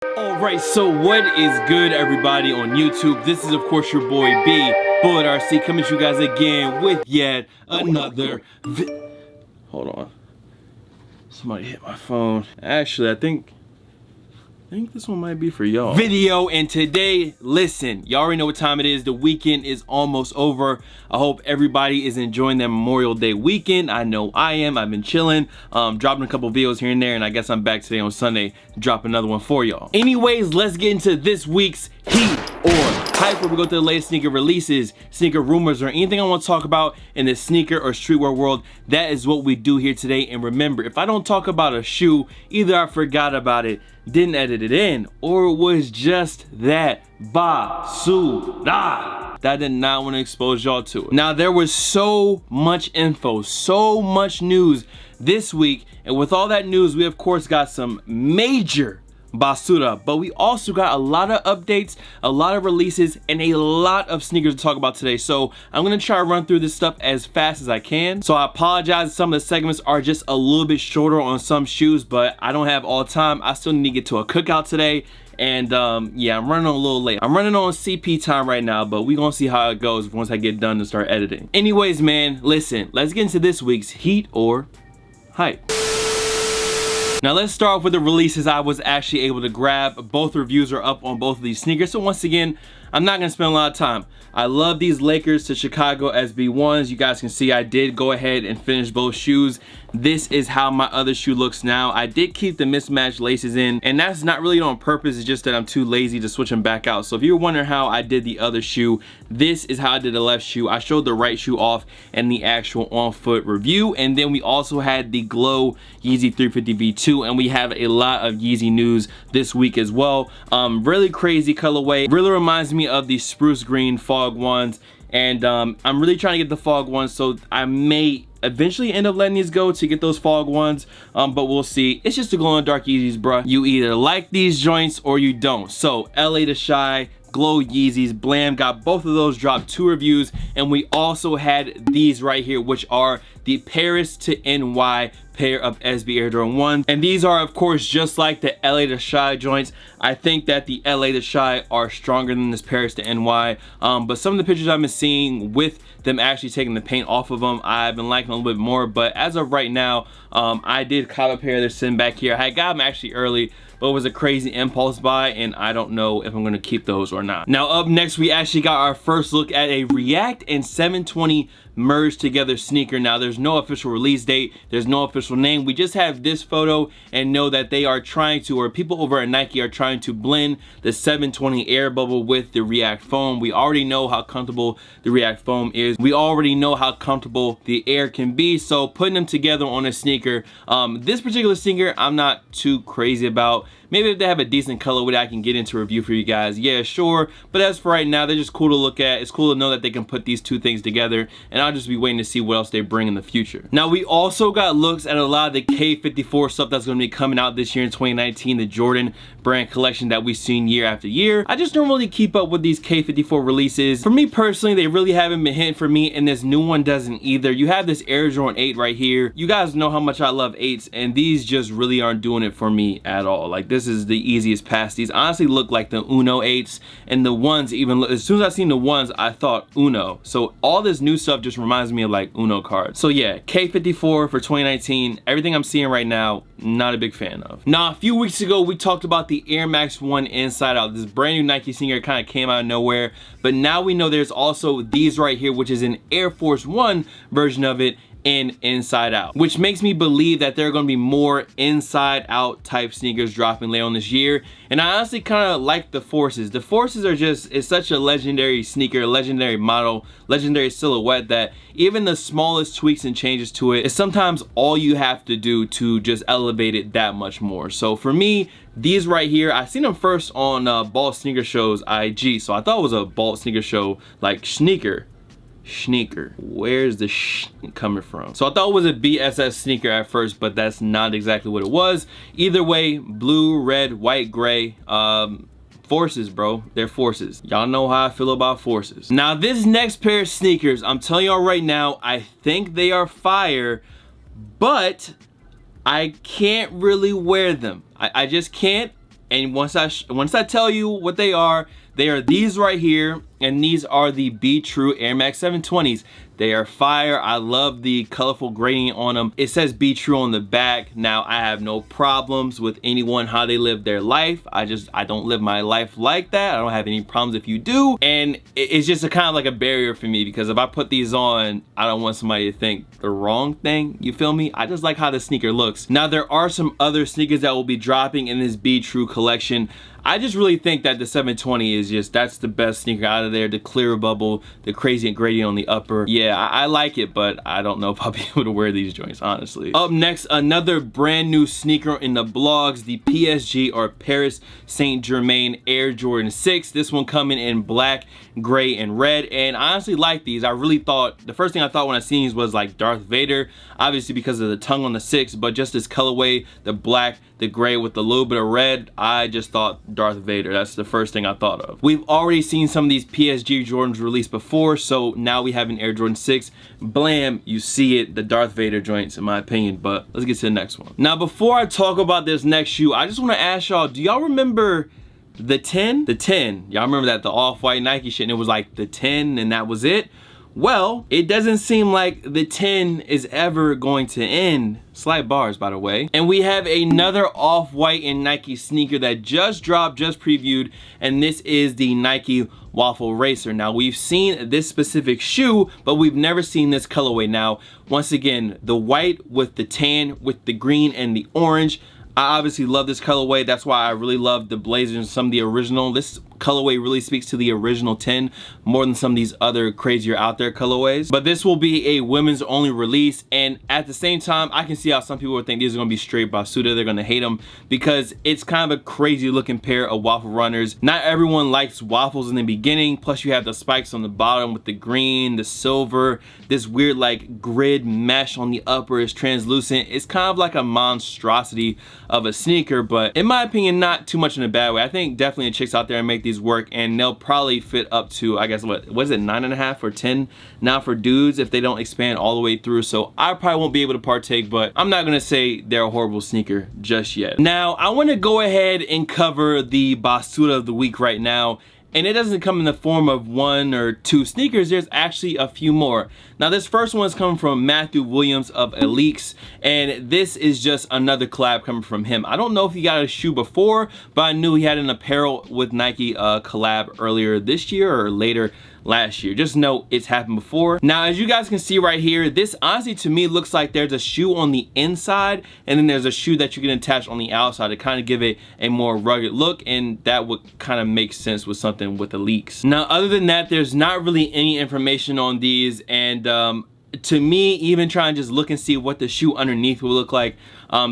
Alright, so what is good, everybody on YouTube? This is of course your boy B, Bullet RC, coming to you guys again with yet another hold on. Somebody hit my phone. Actually, I think this one might be for y'all. Video, and today, listen, y'all already know what time it is. The weekend is almost over. I hope everybody is enjoying their Memorial Day weekend. I know I am. I've been chilling, dropping a couple videos here and there, and I guess I'm back today on Sunday to drop another one for y'all. Anyways, let's get into this week's Heat or Hype, where we go through the latest sneaker releases, sneaker rumors, or anything I want to talk about in the sneaker or streetwear world. That is what we do here today. And remember, if I don't talk about a shoe, either I forgot about it, didn't edit it in, or it was just that basura that I did not want to expose y'all to it. Now, there was so much info, so much news this week, and with all that news, we of course got some major basura, but we also got a lot of updates, a lot of releases, and a lot of sneakers to talk about today. So I'm gonna try to run through this stuff as fast as I can. So I apologize, some of the segments are just a little bit shorter on some shoes, but I don't have all time. I still need to get to a cookout today, and yeah, I'm running a little late. I'm running on CP time right now, but we gonna see how it goes once I get done to start editing. Anyways, man, listen, let's get into this week's Heat or Hype. Now let's start off with the releases I was actually able to grab. Both reviews are up on both of these sneakers. So once again, I'm not gonna spend a lot of time. I love these Lakers to Chicago SB1s. You guys can see I did go ahead and finish both shoes. This is how my other shoe looks now. I did keep the mismatched laces in, and that's not really on purpose. It's just that I'm too lazy to switch them back out. So if you're wondering how I did the other shoe, this is how I did the left shoe. I showed the right shoe off in the actual on-foot review. And then we also had the Glow Yeezy 350 V2, and we have a lot of Yeezy news this week as well. Really crazy colorway. Really reminds me of the spruce green fog ones, and I'm really trying to get the fog ones, so I may eventually end up letting these go to get those fog ones, but we'll see. It's just the glow in the dark Yeezys, bruh. You either like these joints or you don't. So LA to Shy, Glow Yeezys, Blam, got both of those, dropped 2 reviews, and we also had these right here, which are the Paris to NY pair of SB Air Jordan 1s, and these are of course just like the LA to Shy joints. I think that the LA to Shy are stronger than this Paris to NY, but some of the pictures I've been seeing with them actually taking the paint off of them, I've been liking a little bit more. But as of right now, I did cop a pair. They're sitting back here. I got them actually early, but it was a crazy impulse buy, and I don't know if I'm gonna keep those or not. Now up next, we actually got our first look at a React and 720 merged together sneaker. Now there's no official release date, there's no official name. We just have this photo and know that they are trying to, or people over at Nike are trying to blend the 720 air bubble with the React foam. We already know how comfortable the React foam is. We already know how comfortable the air can be, so putting them together on a sneaker, this particular sneaker I'm not too crazy about. Maybe if they have a decent colorway I can get into review for you guys, yeah, sure. But as for right now, they're just cool to look at. It's cool to know that they can put these two things together, and I'll just be waiting to see what else they bring in the future. Now, we also got looks at a lot of the K54 stuff that's going to be coming out this year in 2019, the Jordan brand collection that we've seen year after year. I just don't really keep up with these K54 releases. For me personally, they really haven't been hitting for me, and this new one doesn't either. You have this Air Jordan 8 right here. You guys know how much I love 8s, and these just really aren't doing it for me at all. Like, this is the easiest pass. These honestly look like the Uno 8s, and the ones even look, as soon as I seen the ones, I thought Uno. So all this new stuff just reminds me of like Uno cards. So yeah, K54 for 2019, everything I'm seeing right now, not a big fan of. Now, a few weeks ago, we talked about the Air Max 1 Inside Out. This brand new Nike sneaker kind of came out of nowhere, but now we know there's also these right here, which is an Air Force 1 version of it, in Inside Out, which makes me believe that there are going to be more Inside Out type sneakers dropping later on this year. And I honestly kind of like the Forces. The Forces are just, it's such a legendary sneaker, legendary model, legendary silhouette that even the smallest tweaks and changes to it is sometimes all you have to do to just elevate it that much more. So for me, these right here, I seen them first on Ball Sneaker Show's IG, so I thought it was a Ball Sneaker Show like sneaker. Where's the coming from? So I thought it was a BSS sneaker at first, but that's not exactly what it was. Either way, blue, red, white, gray, Forces, bro. They're Forces. Y'all know how I feel about Forces. Now this next pair of sneakers, I'm telling y'all right now, I think they are fire, but I can't really wear them. I just can't. And once I tell you what they are these right here, and these are the Be True Air Max 720s. They are fire. I love the colorful gradient on them. It says Be True on the back. Now, I have no problems with anyone how they live their life. I don't live my life like that. I don't have any problems if you do. And it's just a kind of like a barrier for me, because if I put these on, I don't want somebody to think the wrong thing. You feel me? I just like how the sneaker looks. Now, there are some other sneakers that will be dropping in this Be True collection. I just really think that the 720 is just, that's the best sneaker out of there. The clear bubble, the crazy gradient on the upper. Yeah, I like it, but I don't know if I'll be able to wear these joints, honestly. Up next, another brand new sneaker in the blogs, the PSG or Paris Saint-Germain Air Jordan 6. This one coming in black, gray, and red. And I honestly like these. I really thought, the first thing I thought when I seen these was like Darth Vader, obviously because of the tongue on the 6, but just this colorway, the black, the gray with a little bit of red, I just thought Darth Vader. That's the first thing I thought of. We've already seen some of these PSG Jordans released before, so now we have an Air Jordan 6. Blam, you see it, the Darth Vader joints in my opinion, but let's get to the next one. Now, before I talk about this next shoe, I just want to ask y'all, do y'all remember the 10? The 10, y'all remember that, the off-white Nike shit, and it was like the 10 and that was it? Well, it doesn't seem like the 10 is ever going to end. Slight bars, by the way. And we have another off-white and Nike sneaker that just dropped, just previewed, and this is the Nike Waffle Racer. Now, we've seen this specific shoe, but we've never seen this colorway. Now, once again, the white with the tan, with the green and the orange. I obviously love this colorway. That's why I really love the blazers and some of the original. This colorway really speaks to the original 10 more than some of these other crazier out there colorways. But this will be a women's only release, and at the same time, I can see how some people would think these are gonna be straight Basuda. They're gonna hate them because it's kind of a crazy looking pair of waffle runners. Not everyone likes waffles in the beginning, plus you have the spikes on the bottom with the green, the silver, this weird like grid mesh on the upper is translucent. It's kind of like a monstrosity of a sneaker, but in my opinion, not too much in a bad way. I think definitely chicks out there and make these work, and they'll probably fit up to, I guess, what is it, 9.5 or 10 now for dudes if they don't expand all the way through. So I probably won't be able to partake, but I'm not gonna say they're a horrible sneaker just yet. Now, I want to go ahead and cover the Basuda of the week right now. And it doesn't come in the form of 1 or 2 sneakers, there's actually a few more. Now, this first one is coming from Matthew Williams of Elix, and this is just another collab coming from him. I don't know if he got a shoe before, but I knew he had an apparel with Nike collab earlier this year or later last year. Just know it's happened before. Now, as you guys can see right here, this honestly to me looks like there's a shoe on the inside and then there's a shoe that you can attach on the outside to kind of give it a more rugged look, and that would kind of make sense with something with the leaks. Now, other than that, there's not really any information on these, and to me, even trying to just look and see what the shoe underneath will look like,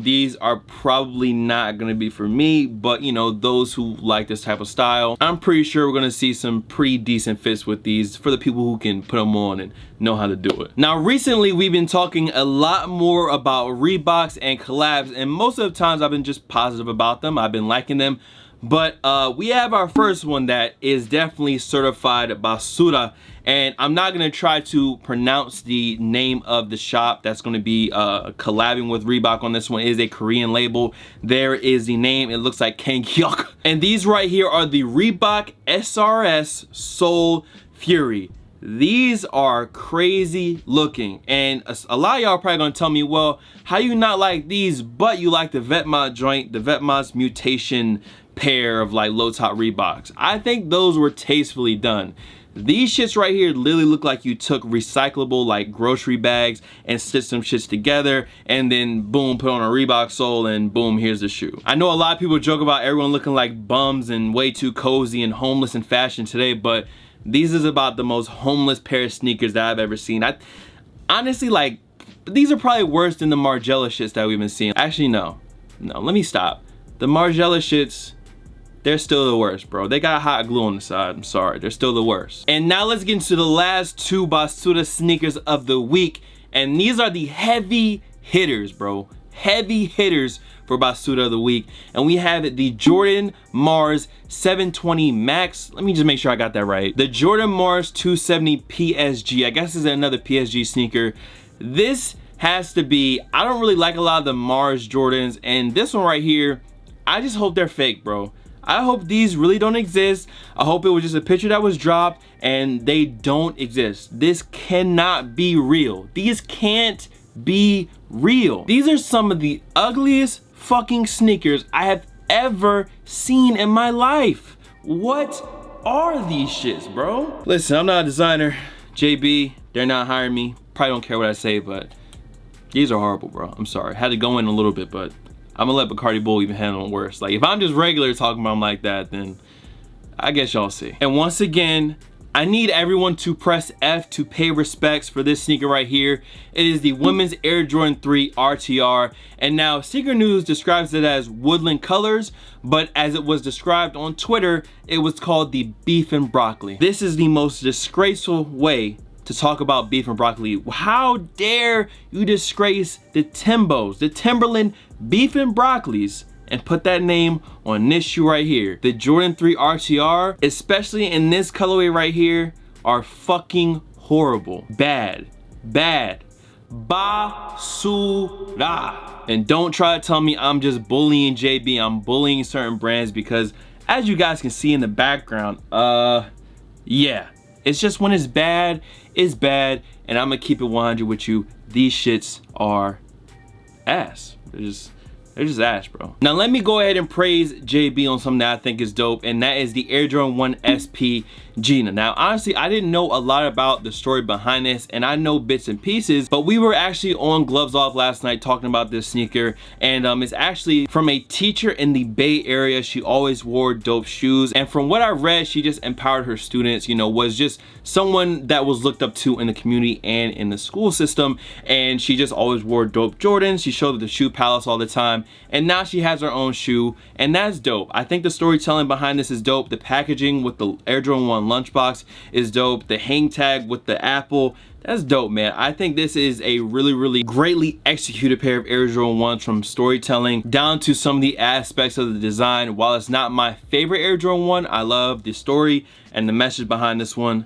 these are probably not gonna be for me, but you know, those who like this type of style, I'm pretty sure we're gonna see some pretty decent fits with these for the people who can put them on and know how to do it. Now, recently we've been talking a lot more about Reeboks and collabs, and most of the times I've been just positive about them. I've been liking them. But we have our first one that is definitely certified Basuda, and I'm not gonna try to pronounce the name of the shop that's gonna be collabing with Reebok on this one. It is a Korean label. There is the name. It looks like Kanghyuk. And these right here are the Reebok SRS Soul Fury. These are crazy looking, and a lot of y'all are probably gonna tell me, well, how you not like these but you like the Vetmod joint, the Vetmod's mutation pair of like low top Reeboks? I think those were tastefully done. These shits right here literally look like you took recyclable like grocery bags and stitched some shits together and then boom, put on a Reebok sole and boom, here's the shoe. I know a lot of people joke about everyone looking like bums and way too cozy and homeless in fashion today, but these is about the most homeless pair of sneakers that I've ever seen. I honestly, like, these are probably worse than the Margiela shits that we've been seeing. Actually, no, let me stop. The Margiela shits, they're still the worst, bro. They got hot glue on the side. I'm sorry, they're still the worst. And now let's get into the last 2 Basuda sneakers of the week. And these are the heavy hitters, bro. Heavy hitters for Basuda of the week. And we have the Jordan Mars 720 Max. Let me just make sure I got that right. The Jordan Mars 270 PSG. I guess this is another PSG sneaker. This has to be, I don't really like a lot of the Mars Jordans, and this one right here, I just hope they're fake, bro. I hope these really don't exist. I hope it was just a picture that was dropped and they don't exist. This cannot be real. These can't be real. These are some of the ugliest fucking sneakers I have ever seen in my life. What are these shits, bro? Listen, I'm not a designer. JB, they're not hiring me. Probably don't care what I say, but these are horrible, bro. I'm sorry. Had to go in a little bit, but I'm gonna let Bacardi Bull even handle it worse. Like, if I'm just regular talking about them like that, then I guess y'all see. And once again, I need everyone to press F to pay respects for this sneaker right here. It is the women's Air Jordan 3 RTR. And now Sneaker News describes it as woodland colors, but as it was described on Twitter, it was called the beef and broccoli. This is the most disgraceful way to talk about beef and broccoli. How dare you disgrace the Timbos, the Timberland beef and broccolis, and put that name on this shoe right here. The Jordan 3 RTR, especially in this colorway right here, are fucking horrible. Bad. Basura. And don't try to tell me I'm just bullying JB. I'm bullying certain brands because, as you guys can see in the background, yeah. It's just when it's bad, and I'm gonna keep it 100 with you. These shits are ass. They're just ass, bro. Now let me go ahead and praise JB on something that I think is dope, and that is the Air Jordan 1 SP Gina. Now honestly, I didn't know a lot about the story behind this, and I know bits and pieces, but we were actually on Gloves Off last night talking about this sneaker, and it's actually from a teacher in the Bay Area. She always wore dope shoes, and from what I read, she just empowered her students, you know, was just someone that was looked up to in the community and in the school system, and she just always wore dope Jordans. She showed at the Shoe Palace all the time, and now she has her own shoe, and that's dope. I think the storytelling behind this is dope. The packaging with the Air Jordan 1 lunchbox is dope. The hang tag with the apple, that's dope, man. I think this is a really greatly executed pair of Air Jordan 1s, from storytelling down to some of the aspects of the design. While it's not my favorite Air Jordan 1, I love the story and the message behind this one.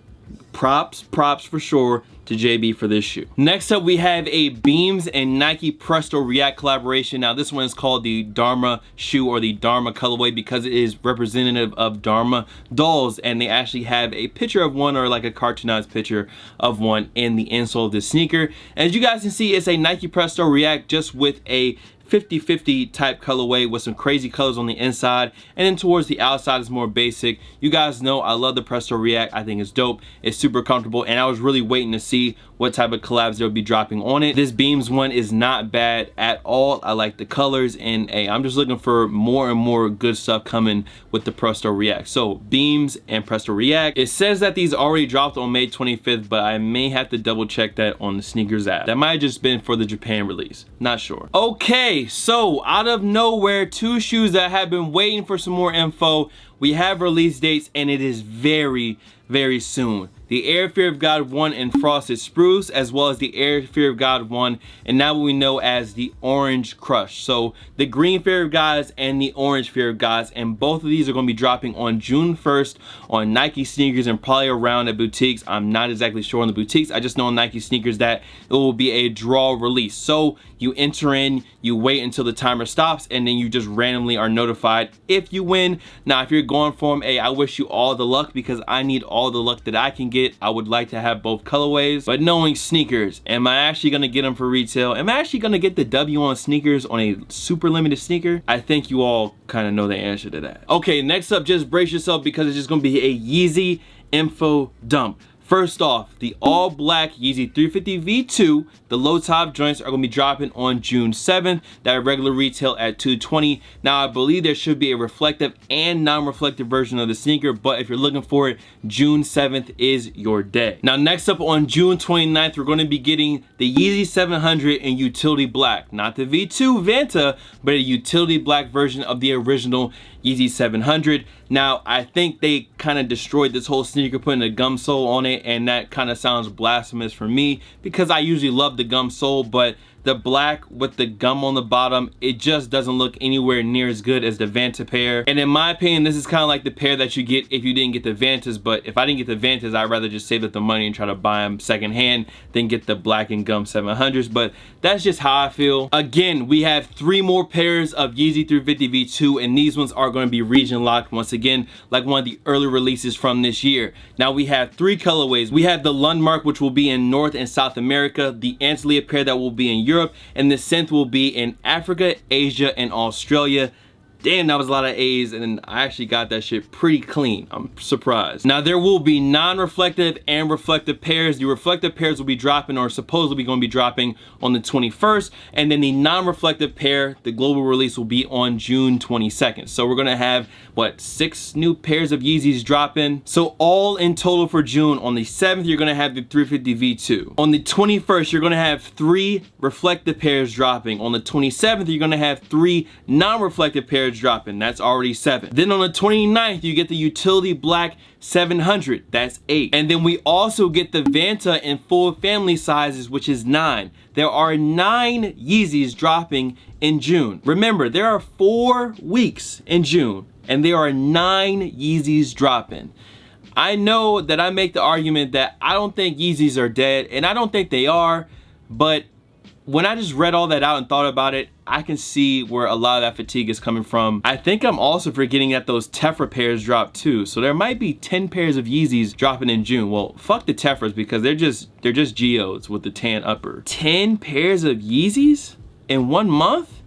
Props for sure to JB for this shoe. Next up, we have a Beams and Nike Presto React collaboration. Now this one is called the Dharma shoe, or the Dharma colorway, because it is representative of Dharma dolls, and they actually have a picture of one, or like a cartoonized picture of one, in the insole of this sneaker. As you guys can see, it's a Nike Presto React, just with a 50-50 type colorway with some crazy colors on the inside, and then towards the outside is more basic. You guys know I love the Presto React. I think it's dope. It's super comfortable, and I was really waiting to see what type of collabs they'll be dropping on it. This Beams one is not bad at all. I like the colors, and hey, I'm just looking for more and more good stuff coming with the Presto React. So Beams and Presto React. It says that these already dropped on May 25th, but I may have to double check that on the sneakers app. That might have just been for the Japan release. Not sure. Okay, so out of nowhere, two shoes that have been waiting for some more info. We have release dates, and it is very soon. The Air Fear of God 1 in Frosted Spruce, as well as the Air Fear of God 1, and now what we know as the Orange Crush. So the Green Fear of Gods and the Orange Fear of Gods, and both of these are going to be dropping on June 1st on Nike sneakers, and probably around at boutiques. I'm not exactly sure on the boutiques. I just know on Nike sneakers that it will be a draw release. So you enter in, you wait until the timer stops, and then you just randomly are notified if you win. Now if you're going for them, hey, I wish you all the luck, because I need all the luck that I can get. I would like to have both colorways, but knowing sneakers, am I actually gonna get them for retail? Am I actually gonna get the W on sneakers on a super limited sneaker? I think you all kind of know the answer to that. Okay, next up, just brace yourself, because it's just gonna be a Yeezy info dump. First off, the all black Yeezy 350 V2, the low top joints are gonna be dropping on June 7th. That regular retail at $220. Now I believe there should be a reflective and non-reflective version of the sneaker, but if you're looking for it, June 7th is your day. Now next up, on June 29th, we're gonna be getting the Yeezy 700 in utility black. Not the V2 Vanta, but a utility black version of the original Yeezy 700. Now I think they kind of destroyed this whole sneaker putting a gum sole on it, and that kind of sounds blasphemous for me, because I usually love the gum sole, but The black with the gum on the bottom, it just doesn't look anywhere near as good as the Vanta pair. And in my opinion, this is kind of like the pair that you get if you didn't get the Vantas. But if I didn't get the Vantas, I'd rather just save up the money and try to buy them secondhand than get the black and gum 700s. But that's just how I feel. Again, we have 3 more pairs of Yeezy 350 V2, and these ones are going to be region locked once again, like one of the early releases from this year. Now we have 3 colorways. We have the Lundmark, which will be in North and South America, the Antalya pair that will be in Europe, and the synth will be in Africa, Asia, and Australia. Damn, that was a lot of A's, and I actually got that shit pretty clean. I'm surprised. Now there will be non-reflective and reflective pairs. The reflective pairs will be dropping, or supposedly going to be dropping, on the 21st, and then the non-reflective pair, the global release, will be on June 22nd. So we're gonna have, what, 6 new pairs of Yeezys dropping. So all in total for June, on the 7th, you're gonna have the 350 V2. On the 21st, you're gonna have 3 reflective pairs dropping. On the 27th, you're gonna have 3 non-reflective pairs dropping. That's already 7. Then on the 29th, you get the utility black 700. That's 8. And then we also get the Vanta in full family sizes, which is 9. There are 9 Yeezys dropping in June. Remember, there are 4 weeks in June, and there are 9 Yeezys dropping. I know that I make the argument that I don't think Yeezys are dead, and I don't think they are, but when I just read all that out and thought about it, I can see where a lot of that fatigue is coming from. I think I'm also forgetting that those Tephra pairs dropped too. So there might be 10 pairs of Yeezys dropping in June. Well, fuck the Tephras, because they're just geodes with the tan upper. 10 pairs of Yeezys in 1 month?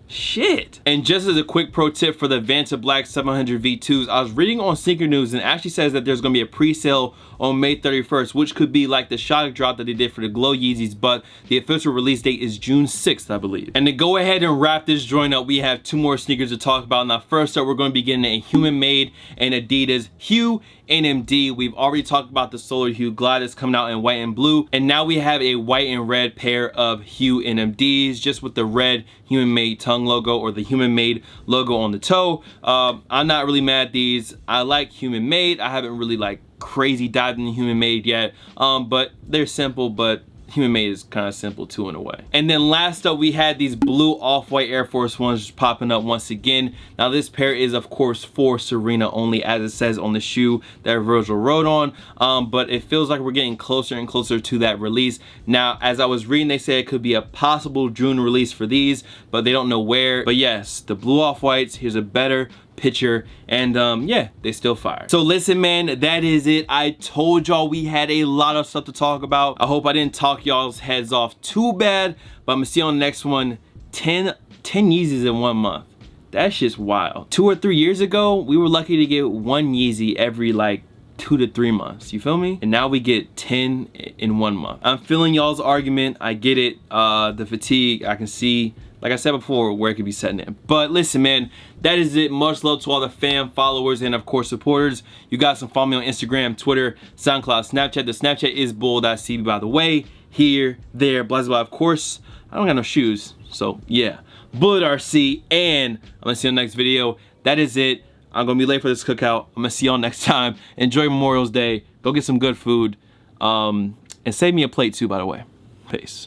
Shit. And just as a quick pro tip for the Vanta Black 700 V2s, I was reading on Sneaker News, and it actually says that there's gonna be a pre-sale on May 31st, which could be like the shock drop that they did for the Glow Yeezys, but the official release date is June 6th, I believe. And to go ahead and wrap this joint up, we have 2 more sneakers to talk about. Now first up, we're gonna be getting a Human Made and Adidas Hue NMD. We've already talked about the Solar Hue Glide that's coming out in white and blue, and now we have a white and red pair of Hue NMDs, just with the red Human Made tongue logo, or the Human Made logo on the toe. I'm not really mad at these. I like Human Made. I haven't really like crazy dived into Human Made yet, but they're simple, but Human Made is kind of simple too in a way. And then last up, we had these blue off-white Air Force Ones just popping up once again. Now this pair is of course for Serena only, as it says on the shoe that Virgil wrote on, but it feels like we're getting closer and closer to that release. Now as I was reading, they said it could be a possible June release for these, but they don't know where. But yes, the blue off-whites, here's a better picture, and yeah, they still fire. So listen, man, that is it. I told y'all we had a lot of stuff to talk about. I hope I didn't talk y'all's heads off too bad, but I'm gonna see you on the next one. 10 Yeezys in 1 month. That shit's wild. 2 or 3 years ago, we were lucky to get 1 Yeezy every like 2 to 3 months, you feel me? And now we get 10 in 1 month. I'm feeling y'all's argument. I get it. The fatigue, I can see, like I said before, where it could be setting in. But listen, man, that is it. Much love to all the fam, followers, and of course supporters. You guys can follow me on Instagram, Twitter, SoundCloud, Snapchat. The Snapchat is bull.cb, by the way. Here, there, blah, blah, blah. Of course, I don't got no shoes, so yeah. Bullet RC, and I'm gonna see you in the next video. That is it. I'm gonna be late for this cookout. I'm gonna see y'all next time. Enjoy Memorial's Day. Go get some good food. And save me a plate too, by the way. Peace.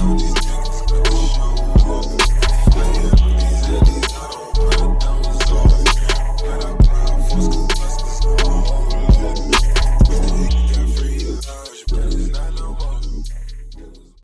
Couple